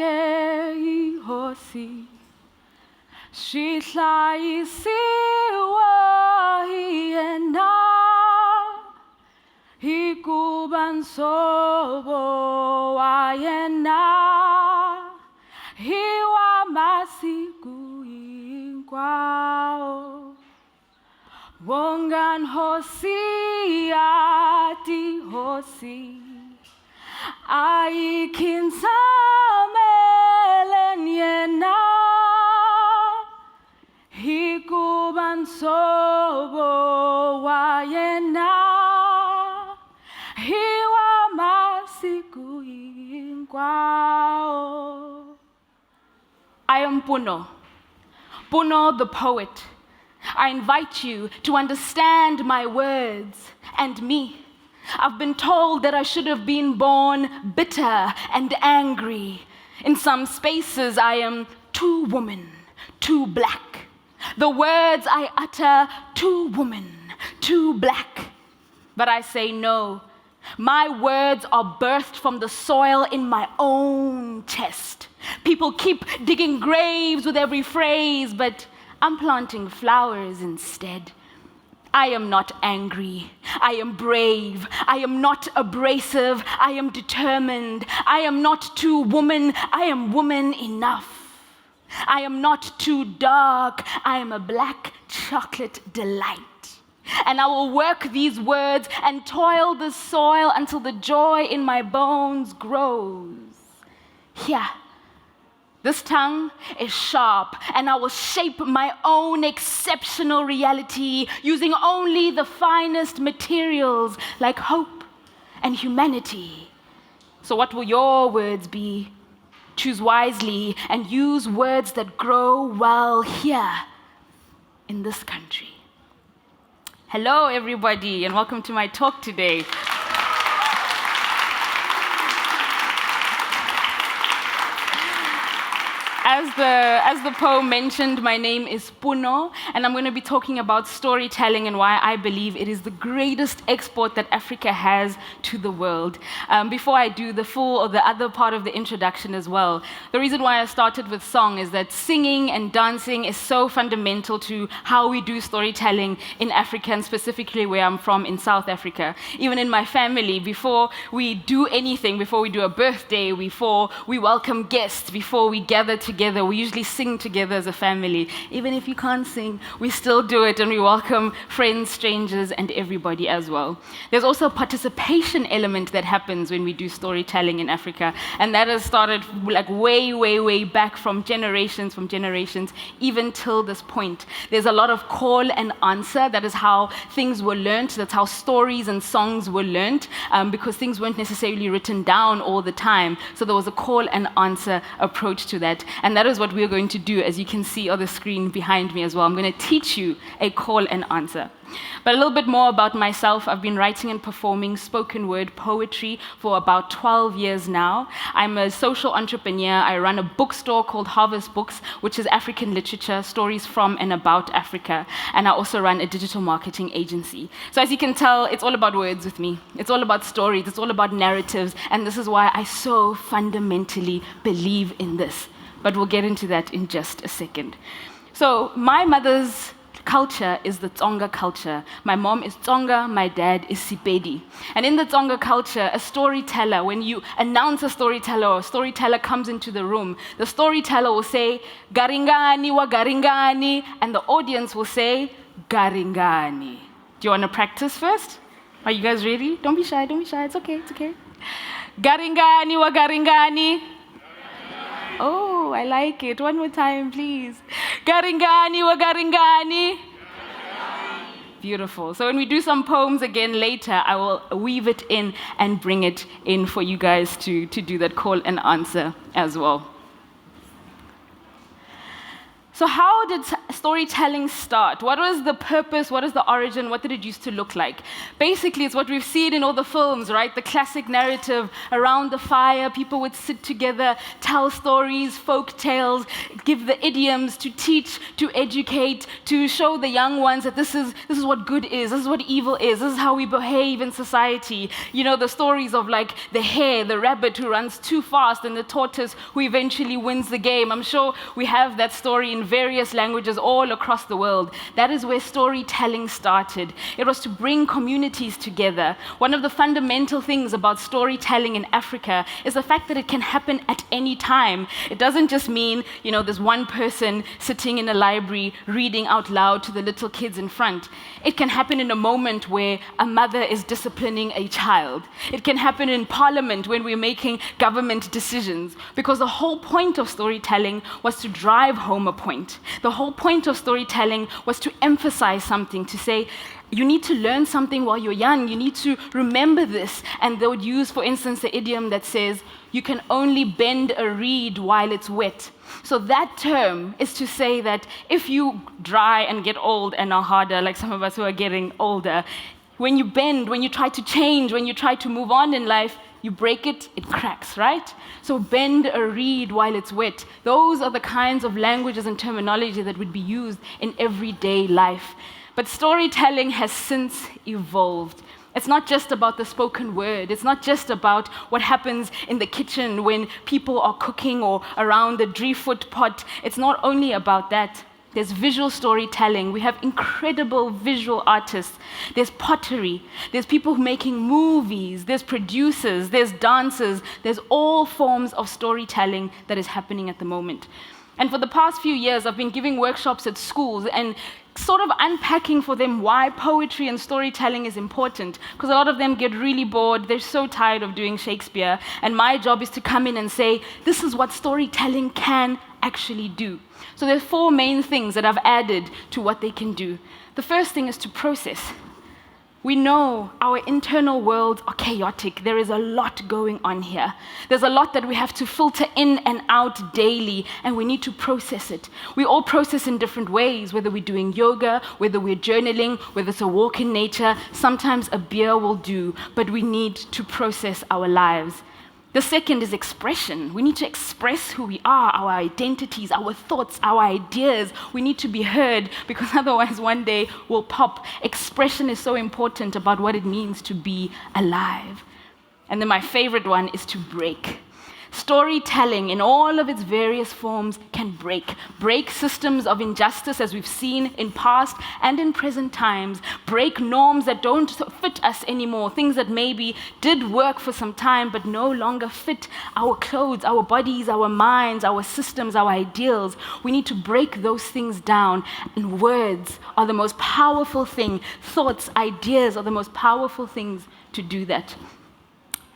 ihosi Shihlayisiwa yena Hikubansobo wa yena Hiwa masiku inkwao Wongan hosi ati hosi Aikinsamelen yena Hikubansobo wa yena Hiwa masiku inkwao. I am Puno, Puno the poet. I invite you to understand my words and me. I've been told that I should have been born bitter and angry. In some spaces, I am too woman, too black. The words I utter, too woman, too black. But I say no. My words are birthed from the soil in my own chest. People keep digging graves with every phrase, but I'm planting flowers instead. I am not angry. I am brave. I am not abrasive. I am determined. I am not too woman. I am woman enough. I am not too dark. I am a black chocolate delight. And I will work these words and toil the soil until the joy in my bones grows. Here. This tongue is sharp, and I will shape my own exceptional reality using only the finest materials like hope and humanity. So what will your words be? Choose wisely and use words that grow well here in this country. Hello, everybody, and welcome to my talk today. As the poem mentioned, my name is Puno, and I'm going to be talking about storytelling and why I believe it is the greatest export that Africa has to the world. Before I do the full or the other part of the introduction as well, the reason why I started with song is that singing and dancing is so fundamental to how we do storytelling in Africa, and specifically where I'm from in South Africa. Even in my family, before we do anything, before we do a birthday, before we welcome guests, before we gather together, we usually sing together as a family. Even if you can't sing, we still do it, and we welcome friends, strangers, and everybody as well. There's also a participation element that happens when we do storytelling in Africa, and that has started like way back from generations, even till this point. There's a lot of call and answer. That is how things were learned. That's how stories and songs were learned, because things weren't necessarily written down all the time. So there was a call and answer approach to that. And that is what we're going to do, as you can see on the screen behind me as well. I'm going to teach you a call and answer. But a little bit more about myself. I've been writing and performing spoken word poetry for about 12 years now. I'm a social entrepreneur. I run a bookstore called Harvest Books, which is African literature, stories from and about Africa. And I also run a digital marketing agency. So as you can tell, it's all about words with me. It's all about stories. It's all about narratives. And this is why I so fundamentally believe in this. But we'll get into that in just a second. So my mother's culture is the Tsonga culture. My mom is Tsonga, my dad is Sepedi. And in the Tsonga culture, a storyteller, when you announce a storyteller or a storyteller comes into the room, the storyteller will say, Garingani wa Garingani, and the audience will say, Garingani. Do you want to practice first? Are you guys ready? Don't be shy, it's okay. Garingani wa Garingani. Oh, I like it. One more time, please. Garingani wa Garingani. Beautiful. So when we do some poems again later, I will weave it in and bring it in for you guys to do that call and answer as well. So how did storytelling start? What was the purpose? What is the origin? What did it used to look like? Basically, it's what we've seen in all the films, right? The classic narrative around the fire. People would sit together, tell stories, folk tales, give the idioms to teach, to educate, to show the young ones that this is what good is, this is what evil is, this is how we behave in society. You know, the stories of like the hare, the rabbit who runs too fast, and the tortoise who eventually wins the game. I'm sure we have that story in various languages all across the world. That is where storytelling started. It was to bring communities together. One of the fundamental things about storytelling in Africa is the fact that it can happen at any time. It doesn't just mean, you know, there's one person sitting in a library reading out loud to the little kids in front. It can happen in a moment where a mother is disciplining a child. It can happen in parliament when we're making government decisions, because the whole point of storytelling was to drive home a point. The whole point of storytelling was to emphasize something, to say, you need to learn something while you're young. You need to remember this. And they would use, for instance, the idiom that says, you can only bend a reed while it's wet. So that term is to say that if you dry and get old and are harder, like some of us who are getting older, when you bend, when you try to change, when you try to move on in life, you break it, it cracks, right? So bend a reed while it's wet. Those are the kinds of languages and terminology that would be used in everyday life. But storytelling has since evolved. It's not just about the spoken word. It's not just about what happens in the kitchen when people are cooking or around the drievoet pot. It's not only about that. There's visual storytelling. We have incredible visual artists. There's pottery. There's people making movies. There's producers. There's dancers. There's all forms of storytelling that is happening at the moment. And for the past few years, I've been giving workshops at schools and sort of unpacking for them why poetry and storytelling is important, because a lot of them get really bored. They're so tired of doing Shakespeare. And my job is to come in and say, this is what storytelling can actually do. So there's 4 main things that I've added to what they can do. The first thing is to process. We know our internal worlds are chaotic. There is a lot going on here. There's a lot that we have to filter in and out daily, and we need to process it. We all process in different ways, whether we're doing yoga, whether we're journaling, whether it's a walk in nature. Sometimes a beer will do, but we need to process our lives. The second is expression. We need to express who we are, our identities, our thoughts, our ideas. We need to be heard, because otherwise one day we'll pop. Expression is so important about what it means to be alive. And then my favorite one is to break. Storytelling in all of its various forms can break systems of injustice, as we've seen in past and in present times, break norms that don't fit us anymore, things that maybe did work for some time but no longer fit our clothes, our bodies, our minds, our systems, our ideals. We need to break those things down, and words are the most powerful thing. Thoughts, ideas are the most powerful things to do that.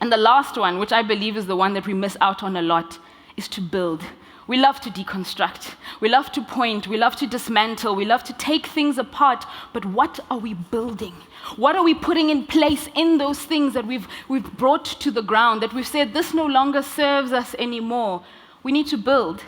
And the last one, which I believe is the one that we miss out on a lot, is to build. We love to deconstruct. We love to point. We love to dismantle. We love to take things apart. But what are we building? What are we putting in place in those things that we've brought to the ground, that we've said, this no longer serves us anymore? We need to build.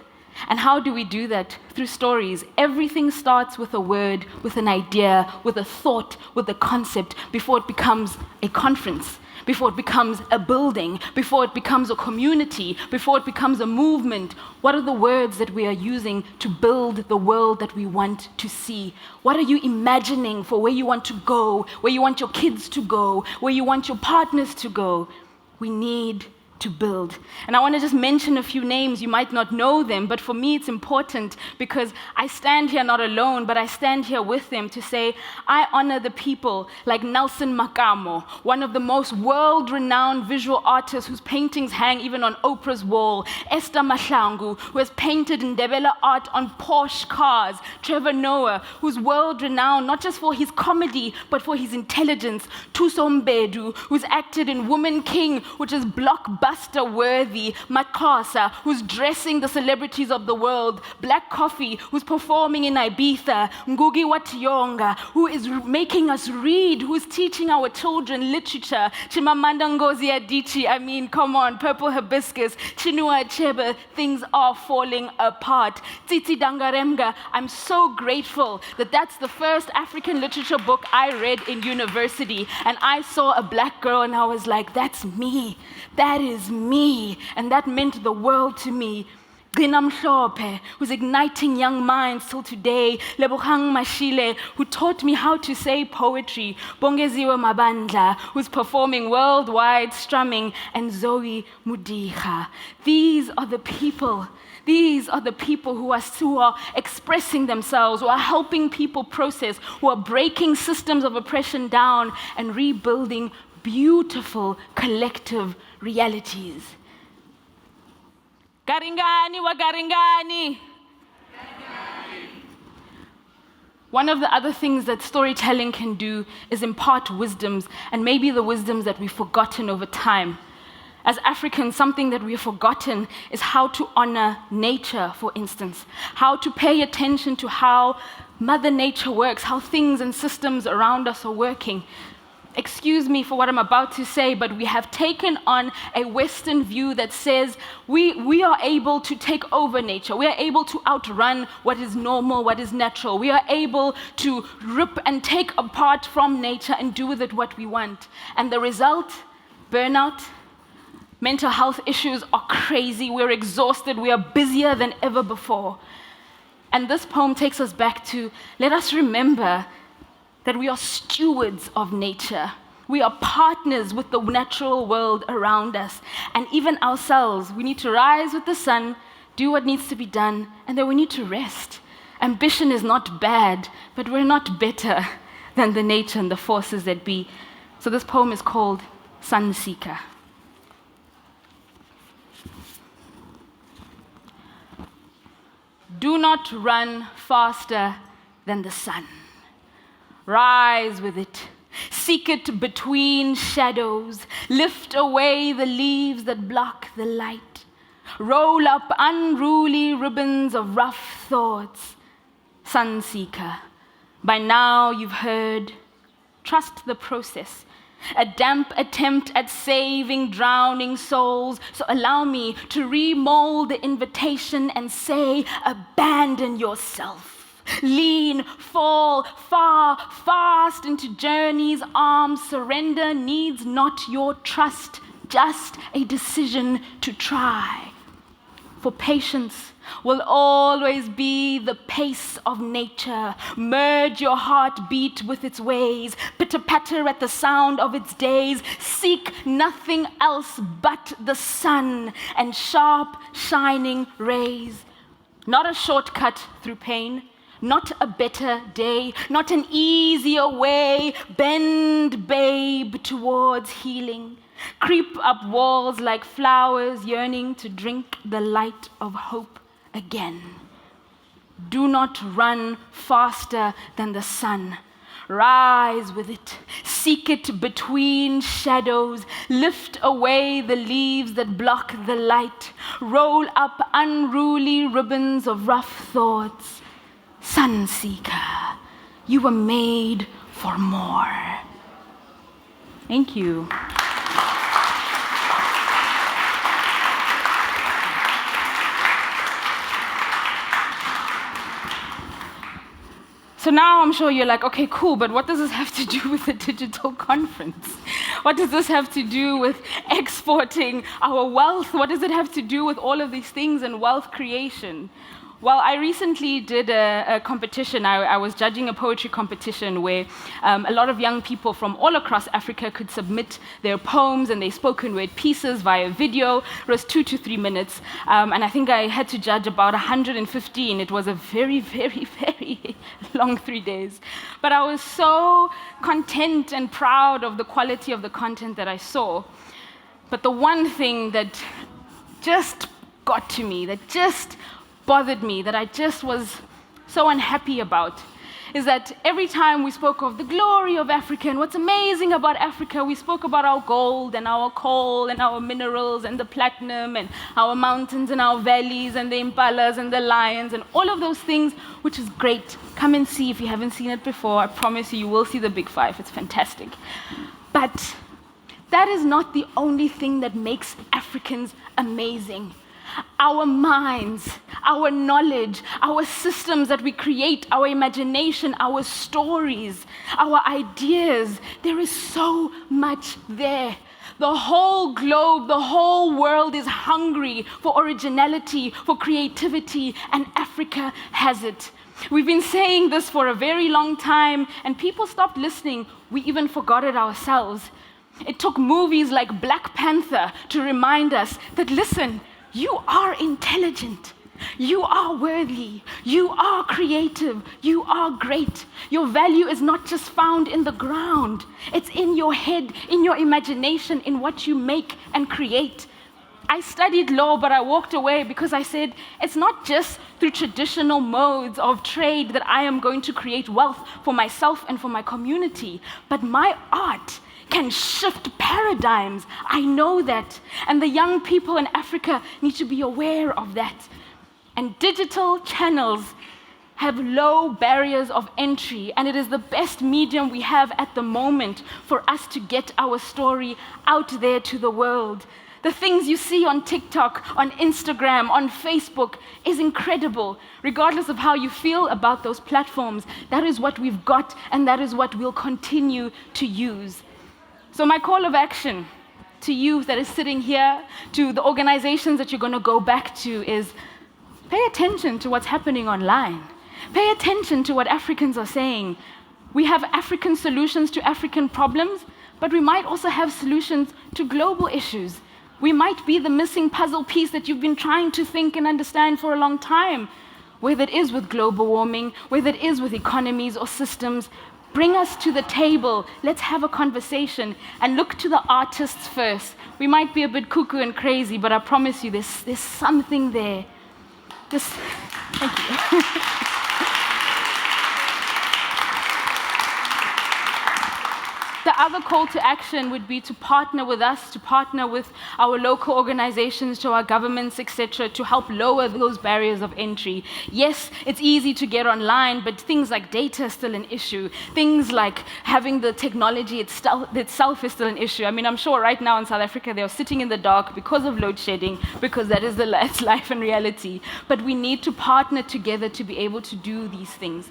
And how do we do that? Through stories. Everything starts with a word, with an idea, with a thought, with a concept, before it becomes a conference, before it becomes a building, before it becomes a community, before it becomes a movement. What are the words that we are using to build the world that we want to see? What are you imagining for where you want to go, where you want your kids to go, where you want your partners to go? We need to build. And I want to just mention a few names. You might not know them, but for me it's important, because I stand here not alone, but I stand here with them to say, I honor the people like Nelson Makamo, one of the most world-renowned visual artists whose paintings hang even on Oprah's wall, Esther Mahlangu, who has painted Ndebele art on Porsche cars, Trevor Noah, who's world-renowned not just for his comedy, but for his intelligence, Thuso Mbedu, who's acted in Woman King, which is blockbuster Buster Worthy, Makosa, who's dressing the celebrities of the world, Black Coffee, who's performing in Ibiza, Ngugi Watiyonga, who is making us read, who's teaching our children literature, Chimamanda Ngozi Adichie, I mean, come on, Purple Hibiscus, Chinua Achebe, things are falling apart. Tsitsi Dangaremga, I'm so grateful that that's the first African literature book I read in university, and I saw a black girl and I was like, that's me, that is me, and that meant the world to me. Gina Mhlophe, who's igniting young minds till today. Lebogang Mashile, who taught me how to say poetry. Bongeziwe Mabandla, who's performing worldwide strumming. And Zoe Mudiga. These are the people who are expressing themselves, who are helping people process, who are breaking systems of oppression down and rebuilding beautiful collective realities. Garingani wa Garingani. One of the other things that storytelling can do is impart wisdoms, and maybe the wisdoms that we've forgotten over time. As Africans, something that we've forgotten is how to honor nature, for instance, how to pay attention to how Mother Nature works, how things and systems around us are working. Excuse me for what I'm about to say, but we have taken on a Western view that says we are able to take over nature. We are able to outrun what is normal, what is natural. We are able to rip and take apart from nature and do with it what we want. And the result, burnout, mental health issues are crazy. We're exhausted. We are busier than ever before. And this poem takes us back to, let us remember that we are stewards of nature. We are partners with the natural world around us. And even ourselves, we need to rise with the sun, do what needs to be done, and then we need to rest. Ambition is not bad, but we're not better than the nature and the forces that be. So this poem is called Sun Seeker. Do not run faster than the sun. Rise with it. Seek it between shadows. Lift away the leaves that block the light. Roll up unruly ribbons of rough thoughts. Sun Seeker, by now you've heard, trust the process. A damp attempt at saving drowning souls. So allow me to remold the invitation and say, abandon yourself. Lean, fall, far, fast into journey's arms. Surrender needs not your trust, just a decision to try. For patience will always be the pace of nature. Merge your heartbeat with its ways. Pitter-patter at the sound of its days. Seek nothing else but the sun and sharp, shining rays. Not a shortcut through pain. Not a better day, not an easier way. Bend, babe, towards healing. Creep up walls like flowers yearning to drink the light of hope again. Do not run faster than the sun. Rise with it. Seek it between shadows. Lift away the leaves that block the light. Roll up unruly ribbons of rough thoughts. Sun Seeker, you were made for more. Thank you. So now I'm sure you're like, okay, cool, but what does this have to do with the digital conference? What does this have to do with exporting our wealth? What does it have to do with all of these things and wealth creation? Well, I recently did a competition. I was judging a poetry competition where a lot of young people from all across Africa could submit their poems and their spoken word pieces via video. It was 2 to 3 minutes. And I think I had to judge about 115. It was a very, very, very long 3 days. But I was so content and proud of the quality of the content that I saw. But the one thing that just got to me, that just bothered me, that I just was so unhappy about, is that every time we spoke of the glory of Africa and what's amazing about Africa, we spoke about our gold and our coal and our minerals and the platinum and our mountains and our valleys and the impalas and the lions and all of those things, which is great. Come and see if you haven't seen it before. I promise you, you will see the Big Five. It's fantastic. But that is not the only thing that makes Africans amazing. Our minds, our knowledge, our systems that we create, our imagination, our stories, our ideas, there is so much there. The whole globe, the whole world is hungry for originality, for creativity, and Africa has it. We've been saying this for a very long time, and people stopped listening. We even forgot it ourselves. It took movies like Black Panther to remind us that, listen, you are intelligent, you are worthy, you are creative, you are great. Your value is not just found in the ground, it's in your head, in your imagination, in what you make and create. I studied law, but I walked away because I said, it's not just through traditional modes of trade that I am going to create wealth for myself and for my community, but my art can shift paradigms. I know that. And the young people in Africa need to be aware of that. And digital channels have low barriers of entry, and it is the best medium we have at the moment for us to get our story out there to the world. The things you see on TikTok, on Instagram, on Facebook is incredible. Regardless of how you feel about those platforms, that is what we've got, and that is what we'll continue to use. So my call of action to you that is sitting here, to the organizations that you're going to go back to, is pay attention to what's happening online. Pay attention to what Africans are saying. We have African solutions to African problems, but we might also have solutions to global issues. We might be the missing puzzle piece that you've been trying to think and understand for a long time, whether it is with global warming, whether it is with economies or systems. Bring us to the table. Let's have a conversation and look to the artists first. We might be a bit cuckoo and crazy, but I promise you there's something there. Thank you. The other call to action would be to partner with us, to partner with our local organizations, to our governments, etc., to help lower those barriers of entry. Yes, it's easy to get online, but things like data is still an issue. Things like having the technology itself is still an issue. I mean, I'm sure right now in South Africa, they're sitting in the dark because of load shedding, because that is it's life and reality. But we need to partner together to be able to do these things.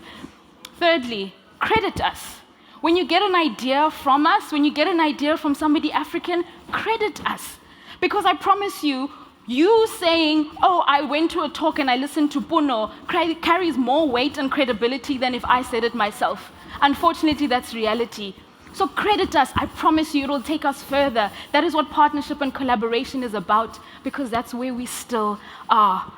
Thirdly, credit us. When you get an idea from us, when you get an idea from somebody African, credit us. Because I promise you, you saying, oh, I went to a talk and I listened to Puno, carries more weight and credibility than if I said it myself. Unfortunately, that's reality. So credit us. I promise you, it'll take us further. That is what partnership and collaboration is about, because that's where we still are.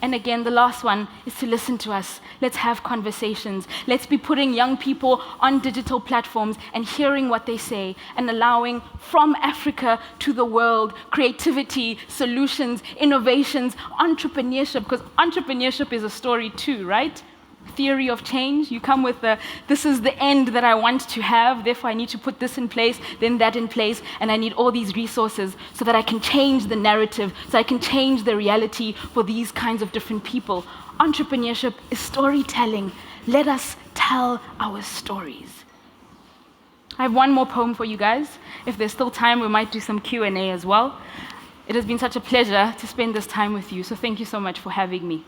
And again, the last one is to listen to us. Let's have conversations. Let's be putting young people on digital platforms and hearing what they say and allowing from Africa to the world creativity, solutions, innovations, entrepreneurship, because entrepreneurship is a story too, right? Theory of change. You come with this is the end that I want to have, therefore I need to put this in place, then that in place, and I need all these resources so that I can change the narrative, so I can change the reality for these kinds of different people. Entrepreneurship is storytelling. Let us tell our stories. I have one more poem for you guys. If there's still time, we might do some Q&A as well. It has been such a pleasure to spend this time with you, so thank you so much for having me.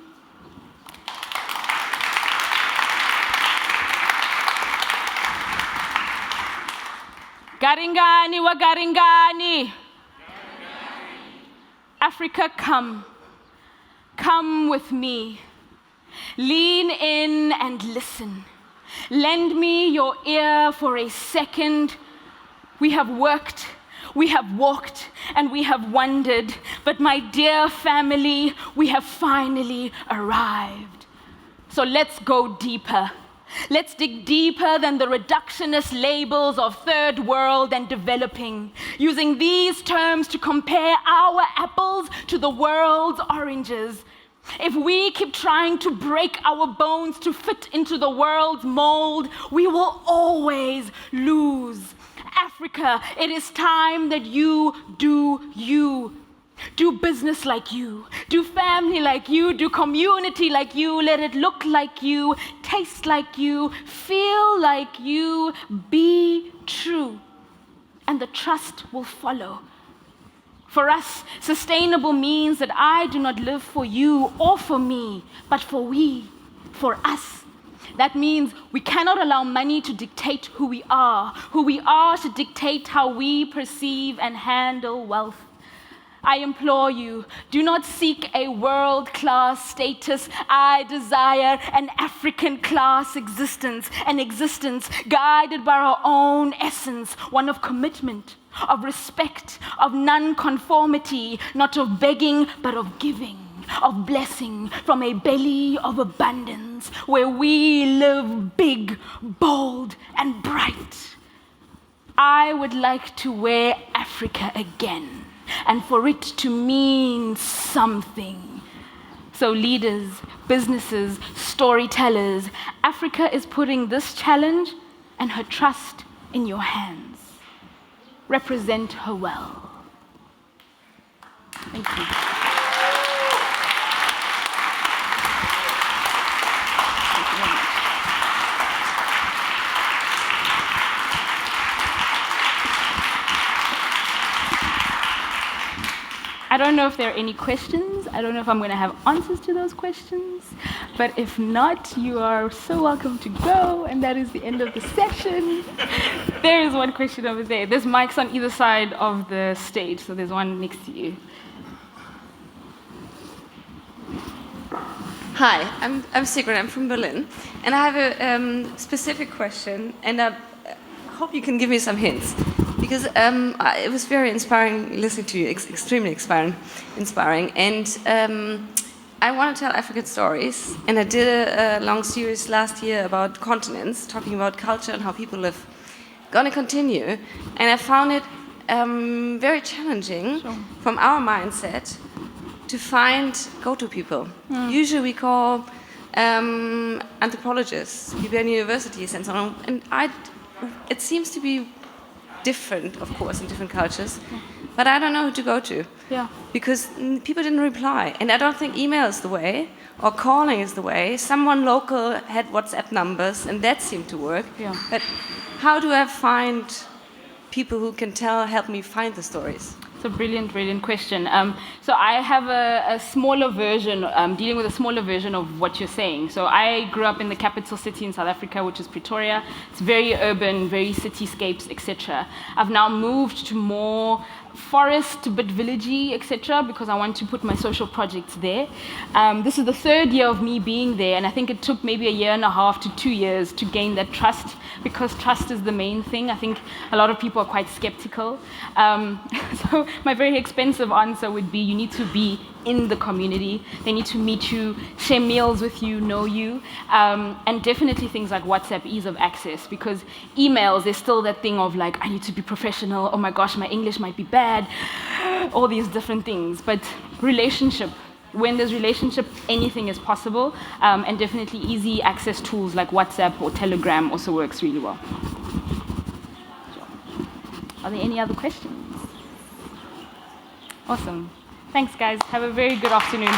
Garingani wa Garingani. Africa, come. Come with me. Lean in and listen. Lend me your ear for a second. We have worked, we have walked, and we have wondered. But my dear family, we have finally arrived. So let's go deeper. Let's dig deeper than the reductionist labels of third world and developing, using these terms to compare our apples to the world's oranges. If we keep trying to break our bones to fit into the world's mold, we will always lose. Africa, it is time that you do you. Do business like you. Do family like you. Do community like you. Let it look like you. Taste like you. Feel like you. Be true. And the trust will follow. For us, sustainable means that I do not live for you or for me, but for we, for us. That means we cannot allow money to dictate who we are to dictate how we perceive and handle wealth. I implore you, do not seek a world-class status. I desire an African-class existence, an existence guided by our own essence, one of commitment, of respect, of non-conformity, not of begging, but of giving, of blessing from a belly of abundance, where we live big, bold, and bright. I would like to wear Africa again, and for it to mean something. So leaders, businesses, storytellers, Africa is putting this challenge and her trust in your hands. Represent her well. Thank you. I don't know if there are any questions. I don't know if I'm going to have answers to those questions. But if not, you are so welcome to go. And that is the end of the session. There is one question over there. There's mics on either side of the stage. So there's one next to you. Hi, I'm Sigrid. I'm from Berlin. And I have a specific question. And I hope you can give me some hints. Because it was very inspiring listening to you, extremely inspiring. And I want to tell African stories. And I did a long series last year about continents, talking about culture and how people live. Going to continue. And I found it very challenging from our mindset to find go-to people. Usually we call anthropologists, people in universities and so on. And it seems to be different, of course, in different cultures, but I don't know who to go to. Yeah. Because people didn't reply, and I don't think email is the way, or calling is the way. Someone local had WhatsApp numbers, and that seemed to work. Yeah. But how do I find people who can help me find the stories? It's a brilliant, brilliant question. So I have a smaller version, dealing with a smaller version of what you're saying. So I grew up in the capital city in South Africa, which is Pretoria. It's very urban, very cityscapes, etc. I've now moved to more forest, but villagey, etc., because I want to put my social projects there. This is the third year of me being there, and I think it took maybe 1.5 to 2 years to gain that trust, because trust is the main thing. I think a lot of people are quite skeptical. So my very expensive answer would be, you need to be in the community. They need to meet you, share meals with you, know you, and definitely things like WhatsApp, ease of access, because emails, there's still that thing of like, I need to be professional, oh my gosh, my English might be bad, all these different things. But relationship, when there's relationship, anything is possible, and definitely easy access tools like WhatsApp or Telegram also works really well. Are there any other questions? Awesome. Thanks, guys. Have a very good afternoon.